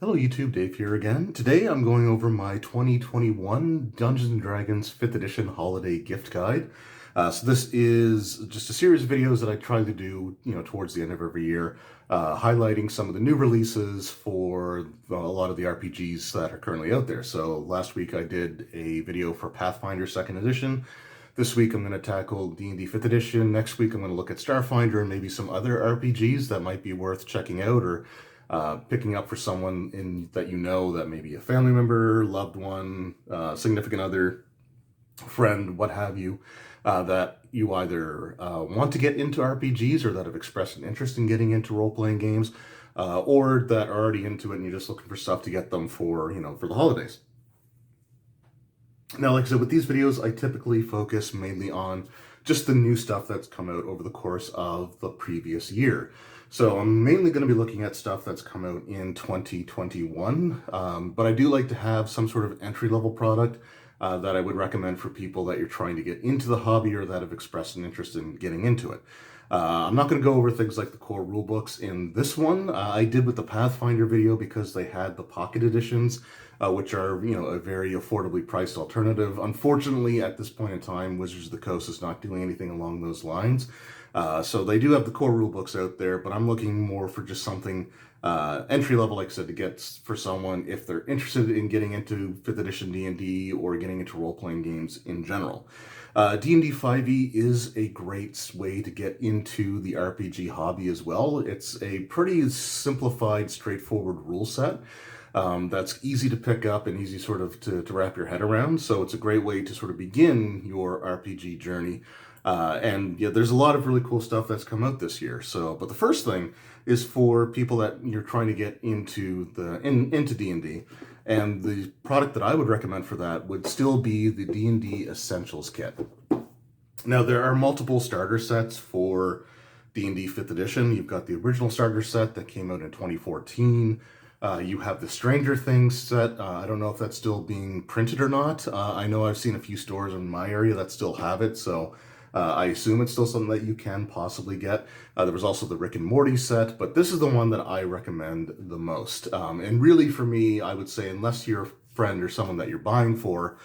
Hello YouTube, Dave here again. Today I'm going over my 2021 Dungeons & Dragons 5th edition holiday gift guide. So this is just a series of videos that I try to do, towards the end of every year, highlighting some of the new releases for a lot of the RPGs that are currently out there. So last week I did a video for Pathfinder 2nd edition. This week I'm going to tackle D&D 5th edition. Next week I'm going to look at Starfinder and maybe some other RPGs that might be worth checking out or picking up for someone that you know, that may be a family member, loved one, significant other, friend, what have you, that you either want to get into RPGs or that have expressed an interest in getting into role-playing games, or that are already into it and you're just looking for stuff to get them for, for the holidays. Now, like I said, with these videos, I typically focus mainly on just the new stuff that's come out over the course of the previous year. So I'm mainly going to be looking at stuff that's come out in 2021, but I do like to have some sort of entry-level product that I would recommend for people that you're trying to get into the hobby or that have expressed an interest in getting into it. I'm not going to go over things like the core rulebooks in this one. I did with the Pathfinder video because they had the pocket editions, which are, a very affordably priced alternative. Unfortunately, at this point in time, Wizards of the Coast is not doing anything along those lines. So they do have the core rulebooks out there, but I'm looking more for just something entry level, like I said, to get for someone if they're interested in getting into 5th edition D&D or getting into role-playing games in general. D&D 5e is a great way to get into the RPG hobby as well. It's a pretty simplified, straightforward rule set that's easy to pick up and easy sort of to wrap your head around. So it's a great way to sort of begin your RPG journey. And yeah, there's a lot of really cool stuff that's come out this year. But the first thing is for people that you're trying to get into into D&D. And the product that I would recommend for that would still be the D&D Essentials Kit. Now, there are multiple starter sets for D&D 5th edition. You've got the original starter set that came out in 2014. You have the Stranger Things set. I don't know if that's still being printed or not. I know I've seen a few stores in my area that still have it, so I assume it's still something that you can possibly get. There was also the Rick and Morty set, but this is the one that I recommend the most. And really, for me, I would say, unless your friend or someone that you're buying for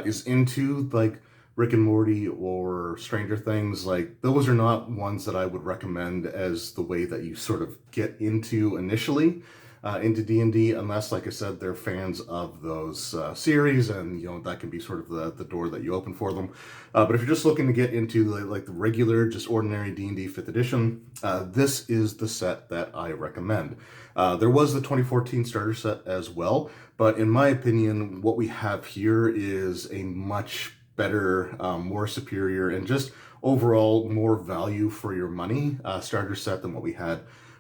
is into like Rick and Morty or Stranger Things, like those are not ones that I would recommend as the way that you sort of get into initially. Into D&D, unless, like I said, they're fans of those series, and that can be sort of the door that you open for them. But if you're just looking to get into the regular, just ordinary D&D 5th edition, this is the set that I recommend. There was the 2014 starter set as well, but in my opinion, what we have here is a much better, more superior, and just overall more value for your money starter set than what we had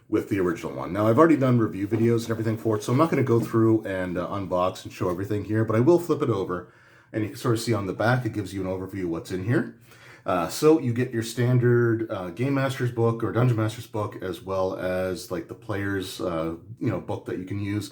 with the original one. Now, I've already done review videos and everything for it, so I'm not going to go through and unbox and show everything here, but I will flip it over, and you can sort of see on the back, it gives you an overview of what's in here. So you get your standard Game Master's book or Dungeon Master's book, as well as like the player's book that you can use.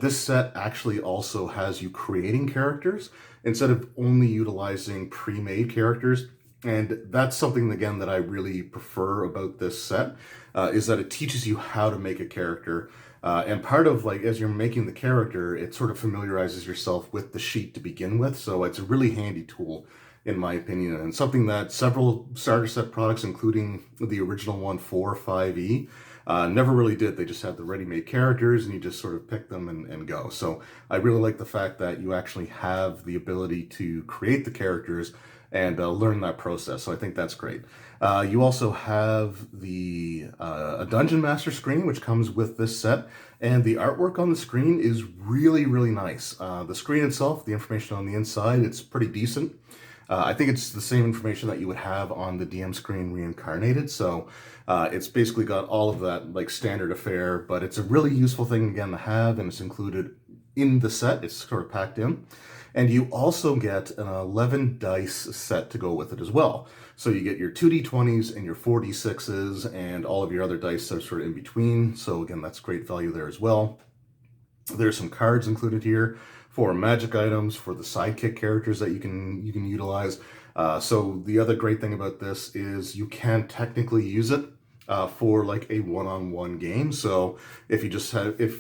This set actually also has you creating characters instead of only utilizing pre-made characters. And that's something, again, that I really prefer about this set, is that it teaches you how to make a character. And part of, as you're making the character, it sort of familiarizes yourself with the sheet to begin with. So it's a really handy tool, in my opinion, and something that several starter set products, including the original one, 4, 5e, never really did. They just had the ready-made characters, and you just sort of pick them and go. So I really like the fact that you actually have the ability to create the characters and learn that process. So I think that's great. You also have a Dungeon Master screen, which comes with this set, and the artwork on the screen is really, really nice. The screen itself, the information on the inside, it's pretty decent. I think it's the same information that you would have on the DM screen reincarnated, so it's basically got all of that standard affair, but it's a really useful thing, again, to have, and it's included in the set. It's sort of packed in. And you also get an 11 dice set to go with it as well. So you get your 2d20s and your 4d6s and all of your other dice that are sort of in between. So again, that's great value there as well. There's some cards included here for magic items, for the sidekick characters that you can utilize. So the other great thing about this is you can technically use it for like a one-on-one game. So if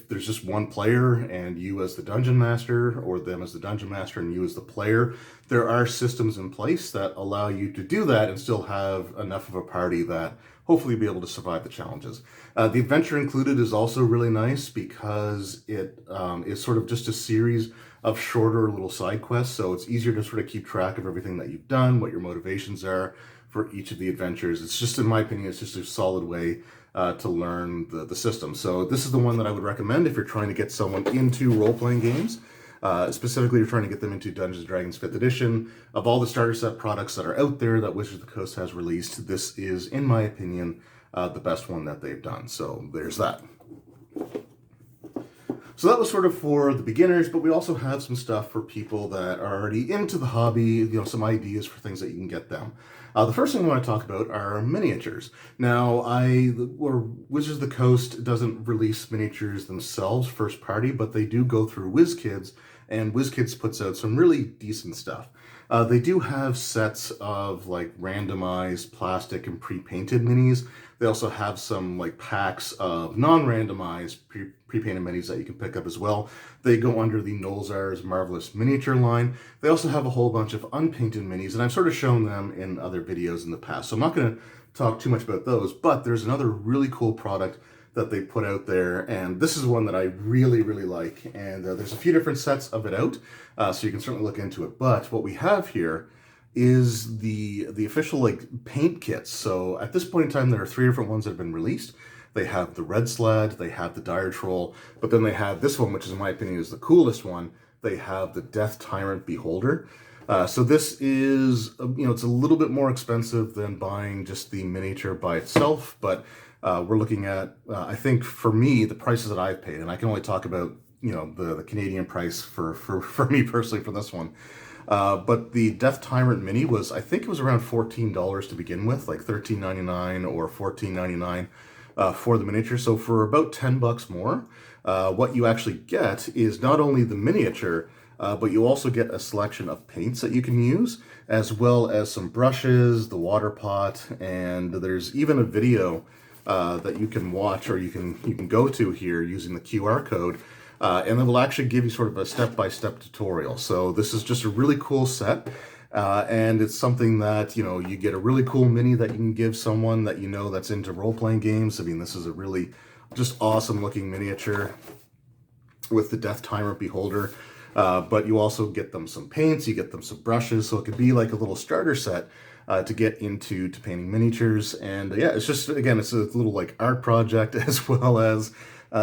there's just one player and you as the dungeon master, or them as the dungeon master and you as the player, there are systems in place that allow you to do that and still have enough of a party that hopefully be able to survive the challenges. The adventure included is also really nice because it is sort of just a series of shorter little side quests, so it's easier to sort of keep track of everything that you've done, what your motivations are for each of the adventures. It's just, in my opinion, it's just a solid way to learn the system. So this is the one that I would recommend if you're trying to get someone into role-playing games. Specifically, you're trying to get them into Dungeons & Dragons 5th edition. Of all the starter set products that are out there that Wizards of the Coast has released, this is, in my opinion, the best one that they've done. So there's that. So that was sort of for the beginners, but we also have some stuff for people that are already into the hobby, some ideas for things that you can get them. The first thing I want to talk about are miniatures. Now, Wizards of the Coast doesn't release miniatures themselves first party, but they do go through WizKids, and WizKids puts out some really decent stuff. They do have sets of like randomized plastic and pre-painted minis. They also have some like packs of non-randomized pre-painted minis that you can pick up as well. They go under the Nolzar's Marvelous Miniature line. They also have a whole bunch of unpainted minis, and I've sort of shown them in other videos in the past, so I'm not going to talk too much about those, but there's another really cool product that they put out there, and this is one that I really, really like, and there's a few different sets of it out, so you can certainly look into it. But what we have here is the official like paint kits. So at this point in time, there are 3 different ones that have been released. They have the Red Sled, they have the Dire Troll, but then they have this one, which is, in my opinion, is the coolest one. They have the Death Tyrant Beholder. So this is, it's a little bit more expensive than buying just the miniature by itself, but we're looking at, I think for me, the prices that I've paid, and I can only talk about, the Canadian price for me personally for this one. But the Death Tyrant Mini was, I think it was around $14 to begin with, like $13.99 or $14.99 for the miniature. So for about $10 more, what you actually get is not only the miniature, but you also get a selection of paints that you can use, as well as some brushes, the water pot, and there's even a video that you can watch, or you can go to here using the QR code, and it will actually give you sort of a step-by-step tutorial. So this is just a really cool set, and it's something that, you get a really cool mini that you can give someone that that's into role-playing games. I mean, this is a really just awesome-looking miniature with the Death Tyrant Beholder. But you also get them some paints, you get them some brushes, so it could be like a little starter set to get into painting miniatures. And yeah, it's just, again, it's a little like art project as well as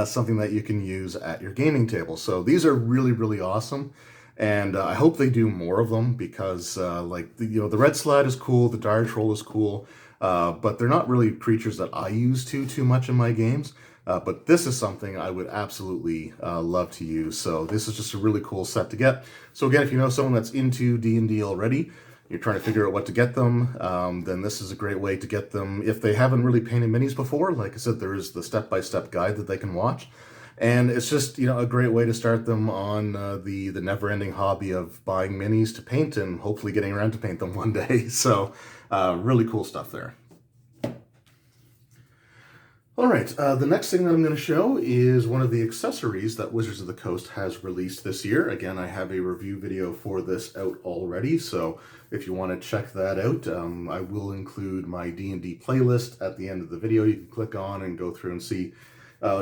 something that you can use at your gaming table. So these are really, really awesome. And I hope they do more of them because the Red Sled is cool, the Dire Troll is cool, but they're not really creatures that I use too much in my games. But this is something I would absolutely love to use. So this is just a really cool set to get. So again, if you know someone that's into D&D already, you're trying to figure out what to get them, then this is a great way to get them. If they haven't really painted minis before, like I said, there is the step-by-step guide that they can watch. And it's just, a great way to start them on the never-ending hobby of buying minis to paint and hopefully getting around to paint them one day. So really cool stuff there. All right, the next thing that I'm going to show is one of the accessories that Wizards of the Coast has released this year. Again, I have a review video for this out already, so if you want to check that out, I will include my D&D playlist at the end of the video. You can click on and go through and see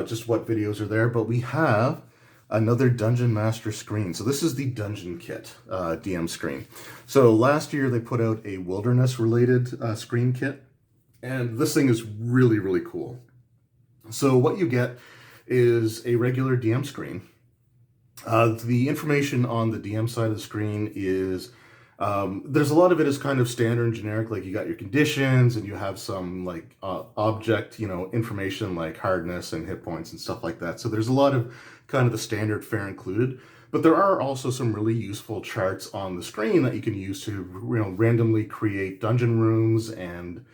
just what videos are there. But we have another Dungeon Master screen. So this is the Dungeon Kit DM screen. So last year they put out a wilderness-related screen kit, and this thing is really, really cool. So what you get is a regular DM screen. The information on the DM side of the screen is, there's a lot of it is kind of standard and generic, like you got your conditions and you have some like object, information like hardness and hit points and stuff like that. So there's a lot of kind of the standard fare included, but there are also some really useful charts on the screen that you can use to, randomly create dungeon rooms and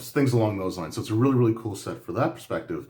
things along those lines. So it's a really, really cool set for that perspective.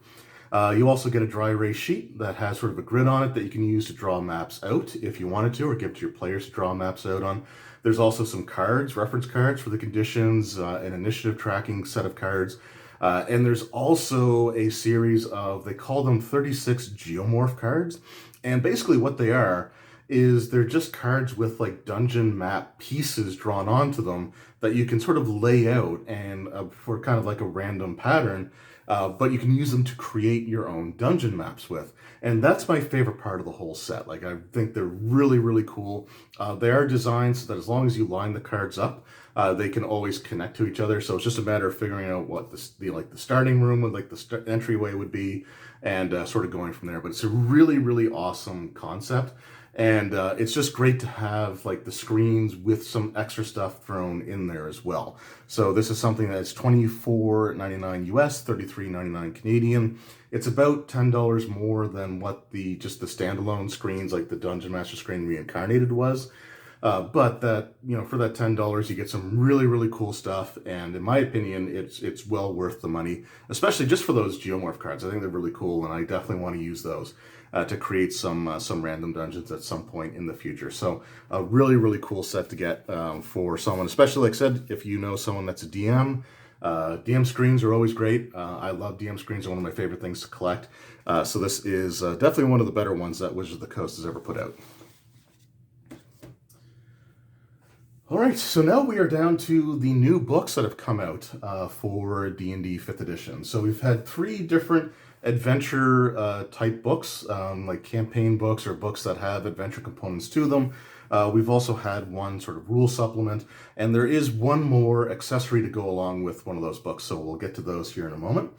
You also get a dry erase sheet that has sort of a grid on it that you can use to draw maps out if you wanted to, or give to your players to draw maps out on. There's also some cards, reference cards for the conditions, an initiative tracking set of cards. And there's also a series of, they call them 36 geomorph cards. And basically what they are is they're just cards with like dungeon map pieces drawn onto them that you can sort of lay out and for kind of like a random pattern, but you can use them to create your own dungeon maps with. And that's my favorite part of the whole set. Like, I think they're really, really cool. They are designed so that as long as you line the cards up, they can always connect to each other. So it's just a matter of figuring out what the starting room with like the entryway would be, and sort of going from there. But it's a really, really awesome concept. And it's just great to have like the screens with some extra stuff thrown in there as well. So this is something that's $24.99 US, $33.99 Canadian. It's about $10 more than what just the standalone screens, like the Dungeon Master screen Reincarnated was. But that, for that $10, you get some really, really cool stuff. And in my opinion, it's well worth the money, especially just for those geomorph cards. I think they're really cool, and I definitely want to use those to create some random dungeons at some point in the future. So a really, really cool set to get for someone, especially, like I said, if you know someone that's a DM. DM screens are always great. I love DM screens. They're one of my favorite things to collect. So this is definitely one of the better ones that Wizards of the Coast has ever put out. All right, so now we are down to the new books that have come out for D&D 5th edition. So we've had 3 different adventure type books, like campaign books or books that have adventure components to them. We've also had one sort of rule supplement, and there is one more accessory to go along with one of those books, so we'll get to those here in a moment.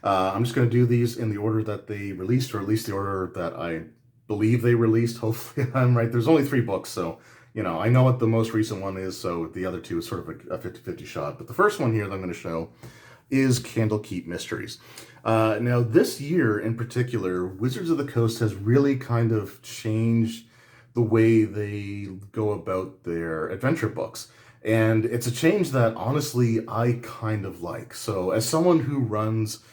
I'm just going to do these in the order that they released, or at least the order that I believe they released. Hopefully I'm right. There's only 3 books, so I know what the most recent one is, so the other 2 is sort of a 50-50 shot. But the first one here that I'm going to show is Candlekeep Mysteries. Now, this year in particular, Wizards of the Coast has really kind of changed the way they go about their adventure books. And it's a change that, honestly, I kind of like. So as someone who runs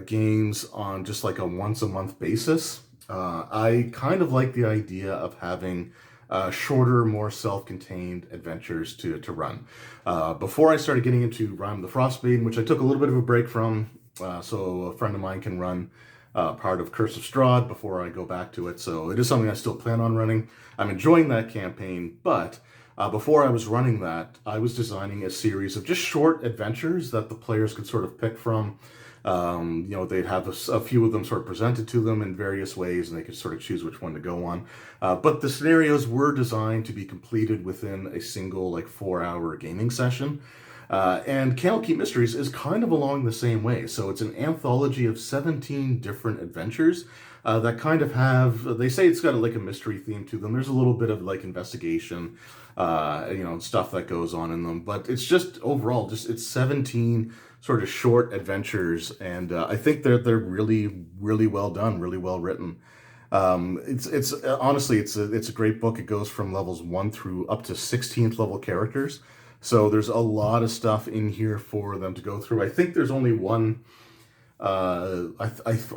games on just like a once-a-month basis, I kind of like the idea of having shorter, more self-contained adventures to run. Before I started getting into Rime the Frostmaiden, which I took a little bit of a break from, so a friend of mine can run part of Curse of Strahd before I go back to it. So it is something I still plan on running. I'm enjoying that campaign, but before I was running that, I was designing a series of just short adventures that the players could sort of pick from. They'd have a few of them sort of presented to them in various ways, and they could sort of choose which one to go on. But the scenarios were designed to be completed within a single, 4-hour gaming session. And Candlekeep Mysteries is kind of along the same way. So it's an anthology of 17 different adventures that kind of have, they say it's got a mystery theme to them. There's a little bit of investigation, stuff that goes on in them. But it's just overall, it's 17 sort of short adventures, and I think they're really, really well done, really well written. It's honestly, it's a great book. It goes from levels 1 through up to 16th level characters, so there's a lot of stuff in here for them to go through. I think there's only one. I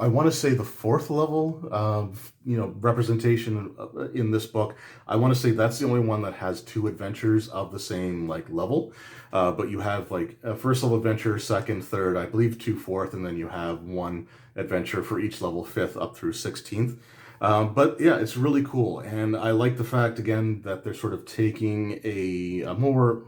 want to say the 4th level of representation in this book. I want to say that's the only one that has 2 adventures of the same level. But you have a 1st level adventure, 2nd, 3rd, I believe 2 4th, and then you have 1 adventure for each level 5th up through 16th. But yeah, it's really cool, and I like the fact again that they're sort of taking a more,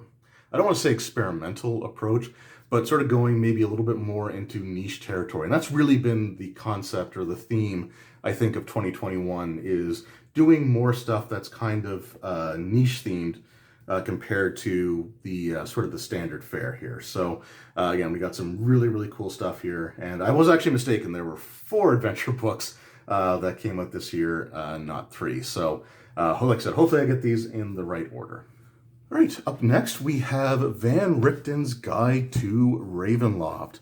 I don't want to say experimental approach, but sort of going maybe a little bit more into niche territory. And that's really been the concept or the theme, I think, of 2021, is doing more stuff that's kind of niche themed compared to the sort of the standard fare here. So again, we got some really, really cool stuff here. And I was actually mistaken. There were 4 adventure books that came out this year, not 3. So like I said, hopefully I get these in the right order. All right, up next we have Van Richten's Guide to Ravenloft.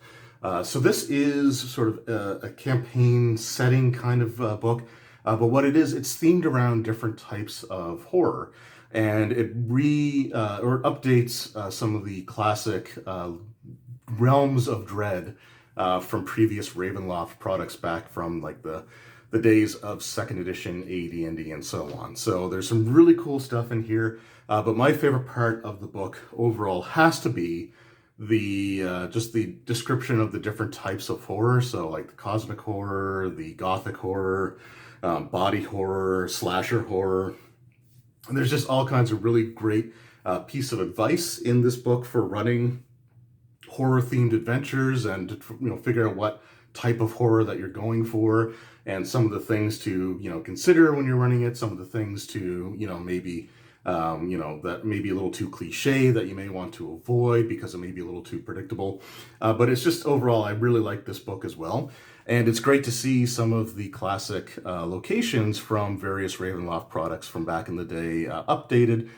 So this is sort of a campaign setting kind of book, but what it is, it's themed around different types of horror, and it or updates some of the classic realms of dread from previous Ravenloft products back from the days of 2nd edition AD&D and so on. So there's some really cool stuff in here. But my favorite part of the book overall has to be just the description of the different types of horror. So like the cosmic horror, the gothic horror, body horror, slasher horror. And there's just all kinds of really great piece of advice in this book for running horror-themed adventures and to figure out what type of horror that you're going for, and some of the things to consider when you're running it, some of the things to maybe that may be a little too cliche that you may want to avoid because it may be a little too predictable. But it's just overall, I really like this book as well. And it's great to see some of the classic locations from various Ravenloft products from back in the day updated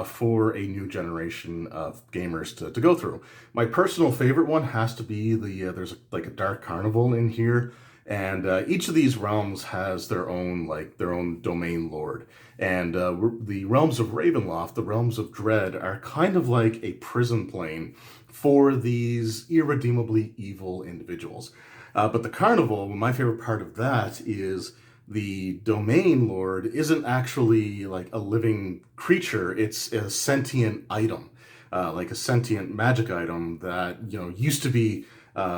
for a new generation of gamers to go through. My personal favorite one has to be there's like a dark carnival in here. And each of these realms has their own domain lord. And the realms of Ravenloft, the realms of Dread, are kind of like a prison plane for these irredeemably evil individuals. But the carnival, my favorite part of that is the domain lord isn't actually like a living creature. It's a sentient item, like a sentient magic item that, used to be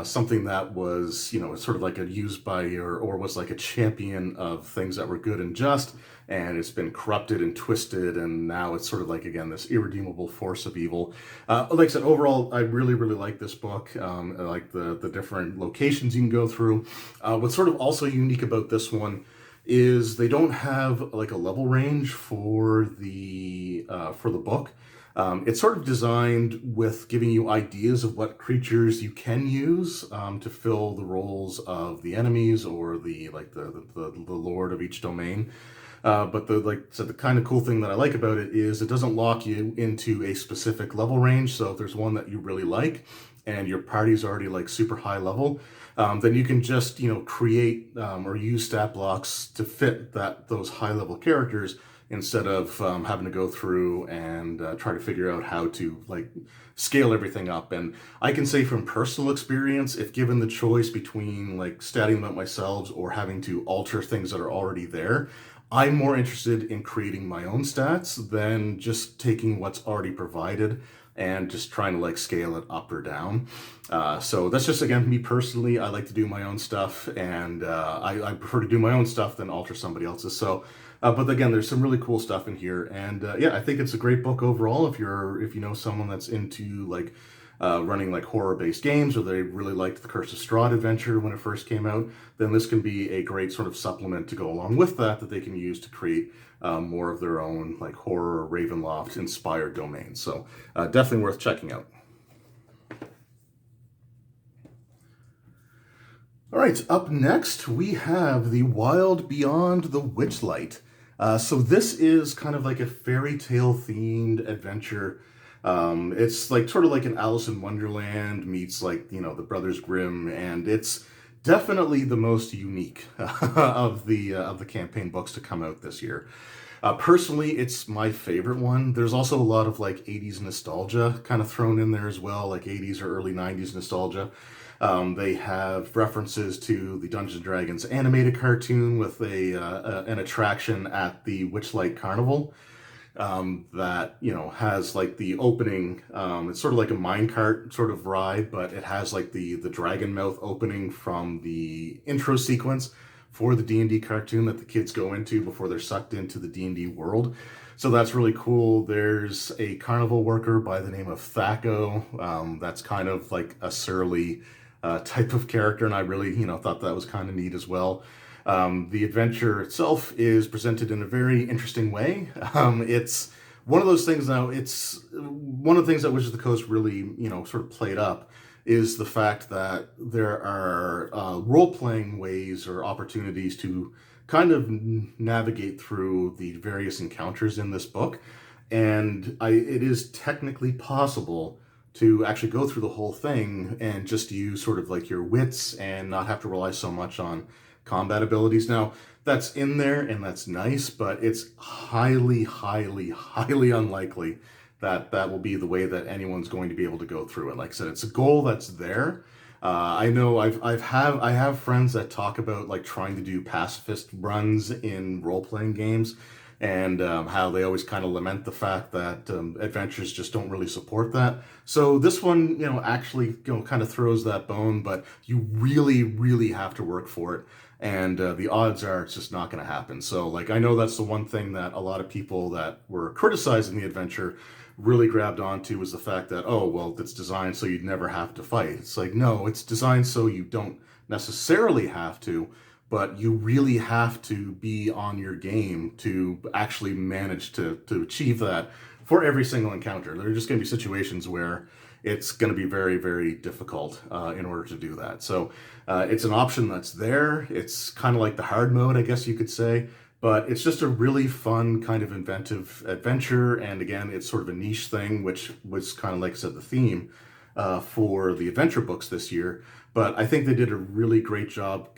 something that was, sort of like used by or was like a champion of things that were good and just, and it's been corrupted and twisted, and now it's sort of like, again, this irredeemable force of evil. Like I said, overall, I really, really like this book. I like the different locations you can go through. What's sort of also unique about this one is they don't have like a level range for the book. It's sort of designed with giving you ideas of what creatures you can use to fill the roles of the enemies or the lord of each domain. But the kind of cool thing that I like about it is it doesn't lock you into a specific level range. So if there's one that you really like and your party's already like super high level, then you can just create or use stat blocks to fit those high level characters, instead of having to go through and try to figure out how to scale everything up. And I can say from personal experience, if given the choice between statting them up myself or having to alter things that are already there, I'm more interested in creating my own stats than just taking what's already provided and just trying to scale it up or down. So that's just, again, me personally. I like to do my own stuff, and I prefer to do my own stuff than alter somebody else's. So, but again, there's some really cool stuff in here, and yeah, I think it's a great book overall. If you know someone that's into running horror-based games, or they really liked the Curse of Strahd adventure when it first came out, then this can be a great sort of supplement to go along with that they can use to create more of their own horror Ravenloft inspired domains. So definitely worth checking out. All right, up next we have The Wild Beyond the Witchlight. So this is kind of like a fairy tale themed adventure. It's sort of like an Alice in Wonderland meets the Brothers Grimm, and it's definitely the most unique of the campaign books to come out this year. Personally, it's my favorite one. There's also a lot of 80s nostalgia kind of thrown in there as well, 80s or early 90s nostalgia. They have references to the Dungeons & Dragons animated cartoon with an attraction at the Witchlight Carnival that has the opening. It's sort of like a minecart sort of ride, but it has the dragon mouth opening from the intro sequence for the D&D cartoon that the kids go into before they're sucked into the D&D world. So that's really cool. There's a carnival worker by the name of Thaco. That's kind of a surly type of character, and I really thought that was kind of neat as well. The adventure itself is presented in a very interesting way. It's one of those things now, it's one of the things that Wizards of the Coast really, sort of played up is the fact that there are role-playing ways or opportunities to kind of navigate through the various encounters in this book. And it is technically possible to actually go through the whole thing and just use sort of your wits and not have to rely so much on combat abilities. Now, that's in there and that's nice, but it's highly, highly, highly unlikely that will be the way that anyone's going to be able to go through it. Like I said, it's a goal that's there. I know I have friends that talk about trying to do pacifist runs in role-playing games. and how they always kind of lament the fact that adventures just don't really support that. So this one, actually, kind of throws that bone, but you really, really have to work for it. And the odds are it's just not going to happen. So, like, I know that's the one thing that a lot of people that were criticizing the adventure really grabbed onto, was the fact that, oh, well, it's designed so you'd never have to fight. It's like, no, it's designed so you don't necessarily have to, but you really have to be on your game to actually manage to achieve that for every single encounter. There are just going to be situations where it's going to be very, very difficult in order to do that. So it's an option that's there. It's kind of like the hard mode, I guess you could say, but it's just a really fun kind of inventive adventure. And again, it's sort of a niche thing, which was kind of, like I said, the theme for the adventure books this year. But I think they did a really great job,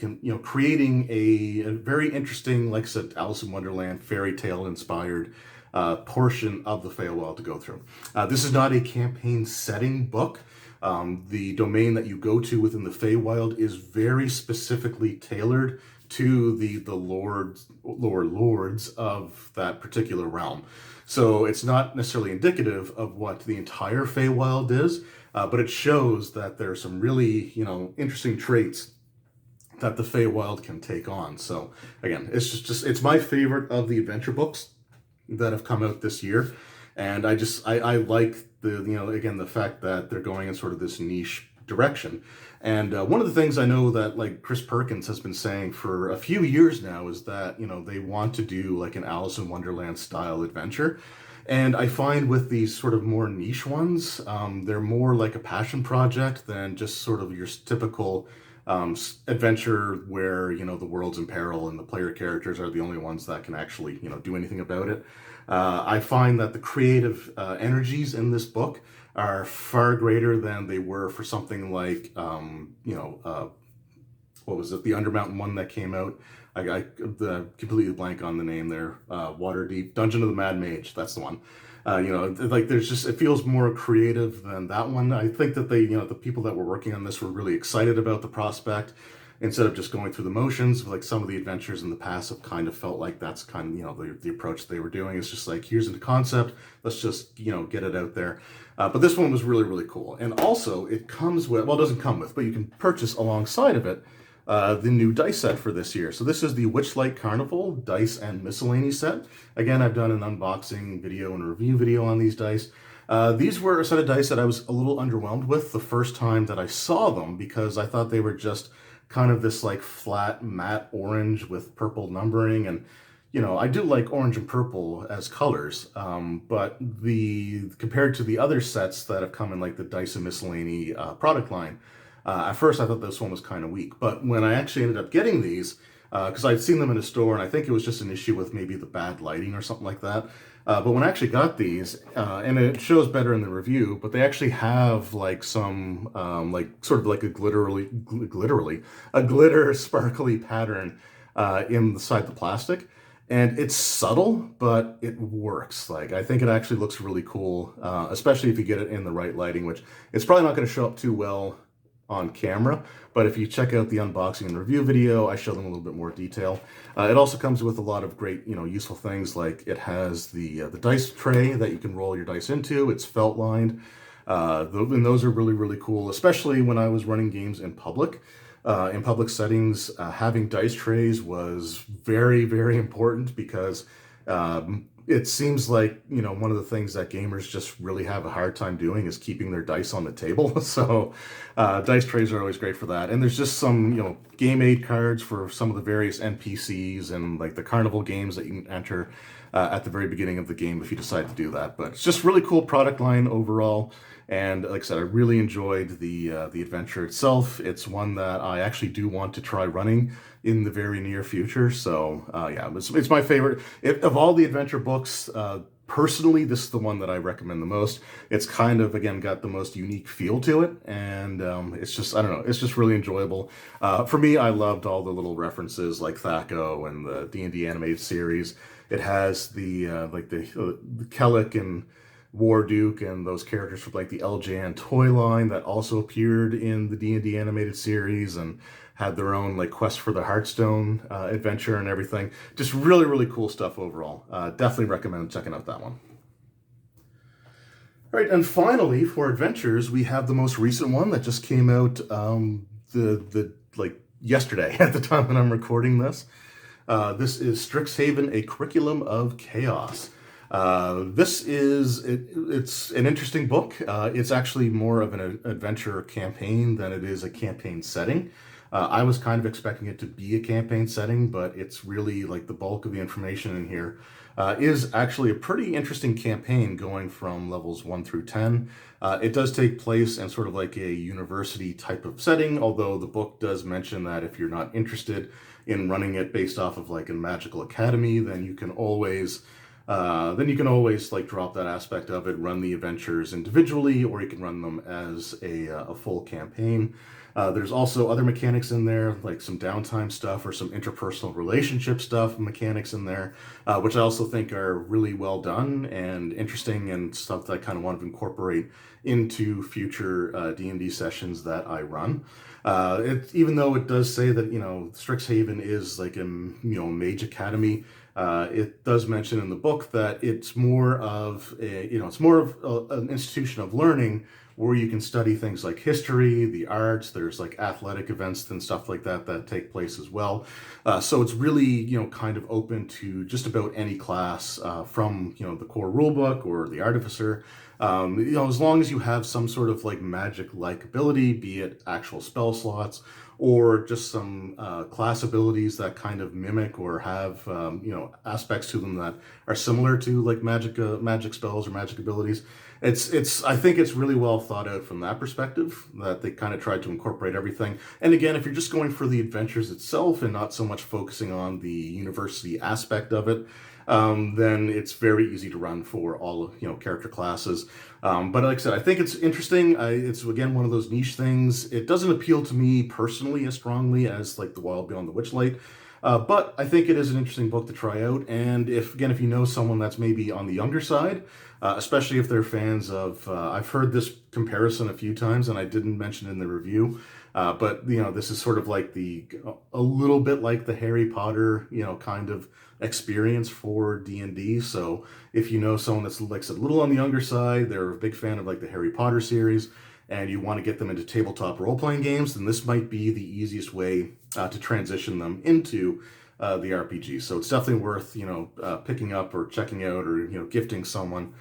creating a very interesting, like I said, Alice in Wonderland fairy tale inspired portion of the Feywild to go through. This is not a campaign setting book. The domain that you go to within the Feywild is very specifically tailored to the lords of that particular realm. So it's not necessarily indicative of what the entire Feywild is, but it shows that there are some really, interesting traits that the Feywild can take on. So again, it's my favorite of the adventure books that have come out this year. And I like the fact that they're going in sort of this niche direction. And one of the things I know that, like, Chris Perkins has been saying for a few years now is that, they want to do like an Alice in Wonderland style adventure. And I find with these sort of more niche ones, they're more like a passion project than just sort of your typical adventure where, the world's in peril and the player characters are the only ones that can actually, do anything about it. I find that the creative energies in this book are far greater than they were for something like, what was it, the Undermountain one that came out. I completely blank on the name there. Waterdeep, Dungeon of the Mad Mage, that's the one. It feels more creative than that one. I think that the people that were working on this were really excited about the prospect, instead of just going through the motions. Like, some of the adventures in the past have kind of felt like that's kind of, the approach they were doing. It's just like, here's the concept, let's just, get it out there. But this one was really, really cool. And also, it comes with, well, it doesn't come with, but you can purchase alongside of it the new dice set for this year. So this is the Witchlight Carnival Dice and Miscellany set. Again, I've done an unboxing video and review video on these dice. These were a set of dice that I was a little underwhelmed with the first time that I saw them, because I thought they were just kind of this like flat matte orange with purple numbering. And I do like orange and purple as colors, but compared to the other sets that have come in, like the Dice and Miscellany product line, at first I thought this one was kind of weak. But when I actually ended up getting these, because I'd seen them in a store, and I think it was just an issue with maybe the bad lighting or something like that. But when I actually got these, and it shows better in the review, but they actually have like some, like sort of like a glitter sparkly pattern inside the plastic. And it's subtle, but it works. Like, I think it actually looks really cool, especially if you get it in the right lighting, which it's probably not going to show up too well on camera, but if you check out the unboxing and review video, I show them a little bit more detail. It also comes with a lot of great, useful things, like it has the dice tray that you can roll your dice into. It's felt lined, and those are really, really cool, especially when I was running games in public. In public settings, having dice trays was very, very important, because it seems like, one of the things that gamers just really have a hard time doing is keeping their dice on the table. So dice trays are always great for that. And there's just some, game aid cards for some of the various NPCs and like the carnival games that you can enter at the very beginning of the game if you decide to do that. But it's just really cool product line overall. And like I said, I really enjoyed the adventure itself. It's one that I actually do want to try running in the very near future. So yeah, it's my favorite. Of all the adventure books, personally, this is the one that I recommend the most. It's kind of, again, got the most unique feel to it. And it's just, I don't know, it's just really enjoyable. For me, I loved all the little references like Thaco and the D&D animated series. It has the Kellic and Warduke and those characters from like the LJN toy line that also appeared in the D&D animated series and had their own like quest for the Hearthstone adventure and everything. Just really, really cool stuff overall. Definitely recommend checking out that one. All right, and finally for adventures, we have the most recent one that just came out the like yesterday at the time when I'm recording this. This is Strixhaven, a Curriculum of Chaos. It's an interesting book. It's actually more of an adventure campaign than it is a campaign setting. I was kind of expecting it to be a campaign setting, but it's really like the bulk of the information in here is actually a pretty interesting campaign going from levels 1 through 10. It does take place in sort of like a university type of setting, although the book does mention that if you're not interested in running it based off of like a magical academy, then you can always like drop that aspect of it, run the adventures individually, or you can run them as a full campaign. There's also other mechanics in there, like some downtime stuff or some interpersonal relationship stuff, mechanics in there, which I also think are really well done and interesting and stuff that I kind of want to incorporate into future D&D sessions that I run. Even though it does say that, Strixhaven is like a, mage academy, it does mention in the book that it's more of an institution of learning where you can study things like history, the arts, there's like athletic events and stuff like that that take place as well. So it's really, kind of open to just about any class from, the core rulebook or the artificer. As long as you have some sort of like magic-like ability, be it actual spell slots or just some class abilities that kind of mimic or have aspects to them that are similar to like magic spells or magic abilities. I think it's really well thought out from that perspective, that they kind of tried to incorporate everything. And again, if you're just going for the adventures itself and not so much focusing on the university aspect of it, then it's very easy to run for all character classes. But like I said, I think it's interesting. It's again one of those niche things. It doesn't appeal to me personally as strongly as like The Wild Beyond the Witchlight. But I think it is an interesting book to try out. And if you know someone that's maybe on the younger side, especially if they're fans of, I've heard this comparison a few times and I didn't mention it in the review, but this is sort of like a little bit like the Harry Potter, kind of experience for D&D. So if you know someone that's like a little on the younger side, they're a big fan of like the Harry Potter series, and you want to get them into tabletop role-playing games, then this might be the easiest way to transition them into the RPG. So it's definitely worth, picking up or checking out or, gifting someone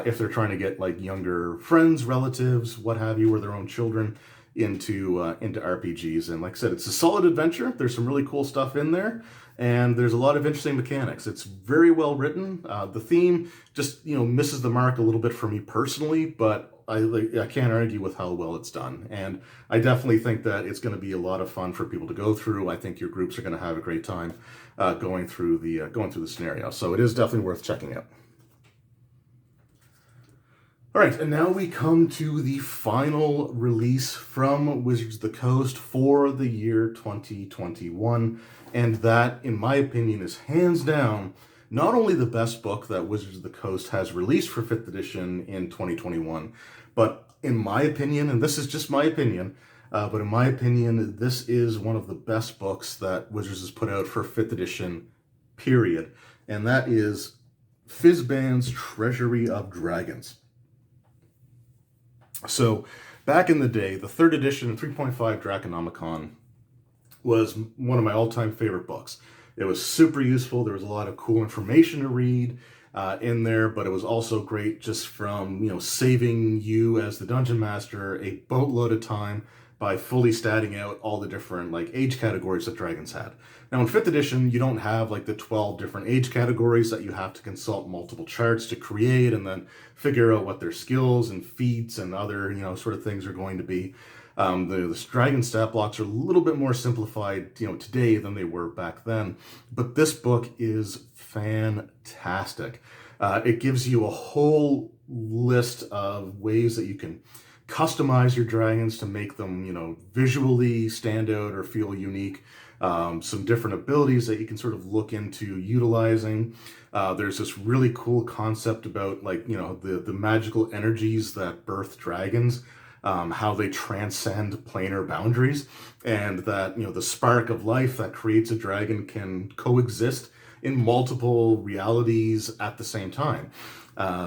if they're trying to get like younger friends, relatives, what have you, or their own children into RPGs. And like I said, it's a solid adventure. There's some really cool stuff in there, and there's a lot of interesting mechanics. It's very well written. The theme just misses the mark a little bit for me personally, but I can't argue with how well it's done. And I definitely think that it's going to be a lot of fun for people to go through. I think your groups are going to have a great time going through the scenario. So it is definitely worth checking out. All right, and now we come to the final release from Wizards of the Coast for the year 2021, and that, in my opinion, is hands down not only the best book that Wizards of the Coast has released for 5th edition in 2021, but in my opinion, and this is just my opinion, but in my opinion, this is one of the best books that Wizards has put out for 5th edition, period, and that is Fizban's Treasury of Dragons. So, back in the day, the 3rd edition 3.5 Draconomicon was one of my all-time favorite books. It was super useful. There was a lot of cool information to read in there, but it was also great just from, saving you as the dungeon master a boatload of time by fully statting out all the different like age categories that dragons had. Now in 5th edition, you don't have like the 12 different age categories that you have to consult multiple charts to create and then figure out what their skills and feats and other, sort of things are going to be. The dragon stat blocks are a little bit more simplified, today than they were back then. But this book is fantastic. It gives you a whole list of ways that you can customize your dragons to make them, visually stand out or feel unique. Some different abilities that you can sort of look into utilizing. There's this really cool concept about the magical energies that birth dragons, how they transcend planar boundaries, and that the spark of life that creates a dragon can coexist in multiple realities at the same time.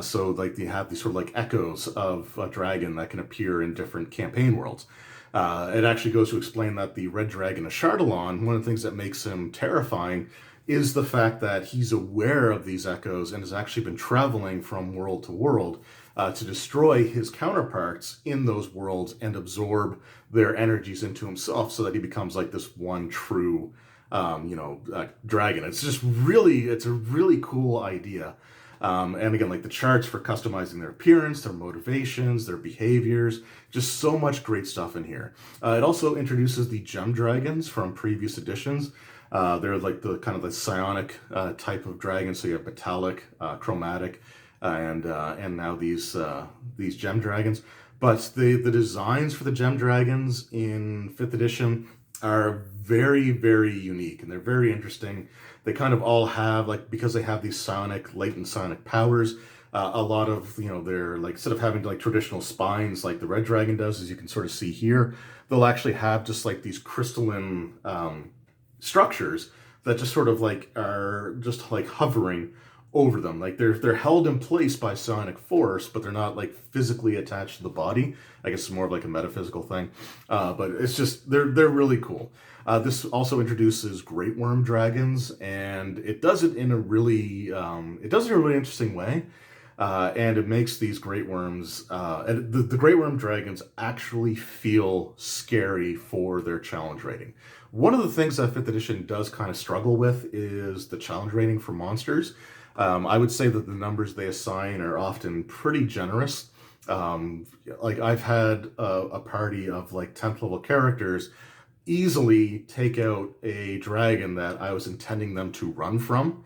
So you have these sort of echoes of a dragon that can appear in different campaign worlds. It actually goes to explain that the red dragon of Chardalon, one of the things that makes him terrifying is the fact that he's aware of these echoes and has actually been traveling from world to world to destroy his counterparts in those worlds and absorb their energies into himself so that he becomes this one true, dragon. It's a really cool idea. And again, the charts for customizing their appearance, their motivations, their behaviors, just so much great stuff in here. It also introduces the gem dragons from previous editions. They're the kind of the psionic type of dragon. So you have metallic, chromatic, and now these gem dragons. But the designs for the gem dragons in 5th edition are very, very unique, and they're very interesting. They kind of all have, because they have these latent psionic powers, a lot of, they're instead of having traditional spines like the red dragon does, as you can sort of see here, they'll actually have just these crystalline structures that just sort of are just hovering over them. They're held in place by psionic force, but they're not physically attached to the body. I guess it's more of a metaphysical thing. But it's just, they're really cool. This also introduces great worm dragons, and it does it in a really interesting way. And it makes these great worms, and the great worm dragons actually feel scary for their challenge rating. One of the things that 5th edition does kind of struggle with is the challenge rating for monsters. I would say that the numbers they assign are often pretty generous. I've had a party of 10th level characters easily take out a dragon that I was intending them to run from,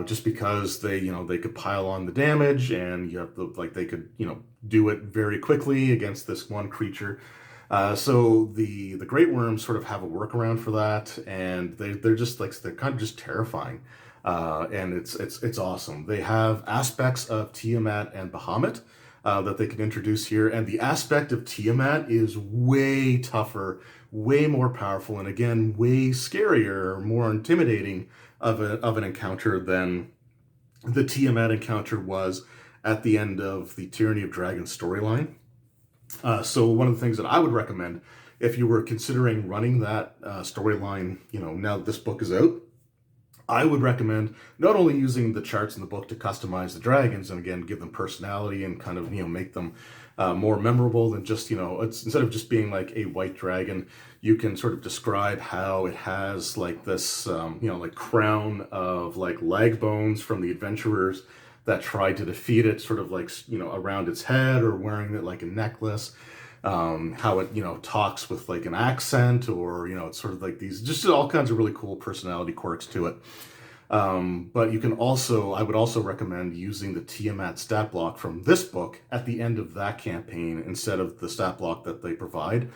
just because they could pile on the damage, and you have they could do it very quickly against this one creature. So the great worms sort of have a workaround for that, and they're just they're kind of just terrifying. And it's awesome. They have aspects of Tiamat and Bahamut that they can introduce here, and the aspect of Tiamat is way tougher, way more powerful, and again, way scarier, more intimidating of an encounter than the Tiamat encounter was at the end of the Tyranny of Dragons storyline. So one of the things that I would recommend, if you were considering running that storyline, now that this book is out, I would recommend not only using the charts in the book to customize the dragons and again give them personality and kind of make them more memorable than just it's instead of just being a white dragon, you can sort of describe how it has this crown of leg bones from the adventurers that tried to defeat it, sort of around its head, or wearing it like a necklace. How it talks with an accent, or it's sort of these just all kinds of really cool personality quirks to it. But you can also, I would also recommend using the Tiamat stat block from this book at the end of that campaign instead of the stat block that they provide,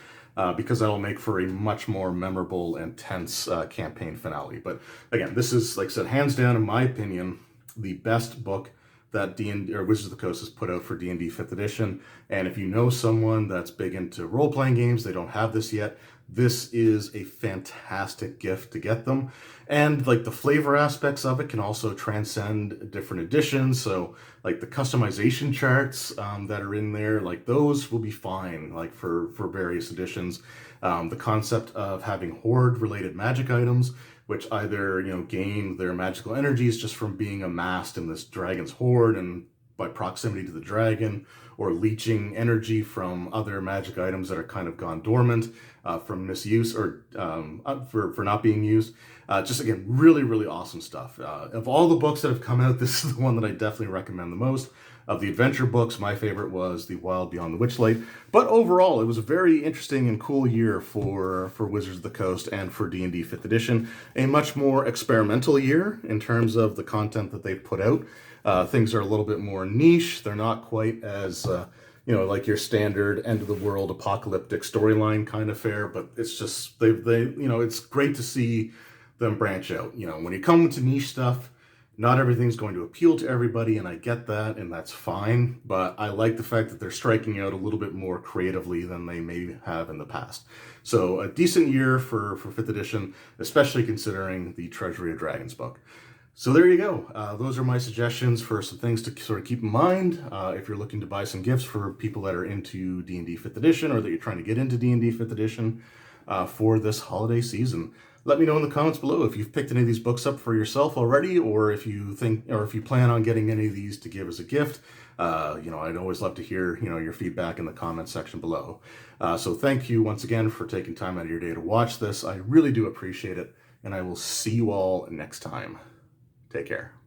because that'll make for a much more memorable and tense campaign finale. But again, this is, like I said, hands down, in my opinion, the best book that D&D or Wizards of the Coast has put out for D&D 5th edition. And if you know someone that's big into role-playing games, they don't have this yet, this is a fantastic gift to get them. And the flavor aspects of it can also transcend different editions. So the customization charts that are in there, those will be fine for various editions. The concept of having horde-related magic items, which either gain their magical energies just from being amassed in this dragon's horde and by proximity to the dragon, or leeching energy from other magic items that are kind of gone dormant from misuse or for not being used. Just again, really, really awesome stuff. Of all the books that have come out, this is the one that I definitely recommend the most. Of the adventure books, my favorite was The Wild Beyond the Witchlight. But overall, it was a very interesting and cool year for Wizards of the Coast and for D&D 5th edition. A much more experimental year in terms of the content that they've put out. Things are a little bit more niche. They're not quite as you know, like your standard end of the world apocalyptic storyline kind of fare, but it's just they you know, it's great to see them branch out. You know, when you come to niche stuff, not everything's going to appeal to everybody, and I get that, and that's fine, but I like the fact that they're striking out a little bit more creatively than they may have in the past. So a decent year for 5th edition, especially considering the Treasury of Dragons book. So there you go. Those are my suggestions for some things to sort of keep in mind if you're looking to buy some gifts for people that are into D&D 5th edition, or that you're trying to get into D&D 5th edition for this holiday season. Let me know in the comments below if you've picked any of these books up for yourself already, or if you think, or if you plan on getting any of these to give as a gift. You know, I'd always love to hear, you know, your feedback in the comments section below. So thank you once again for taking time out of your day to watch this. I really do appreciate it, and I will see you all next time. Take care.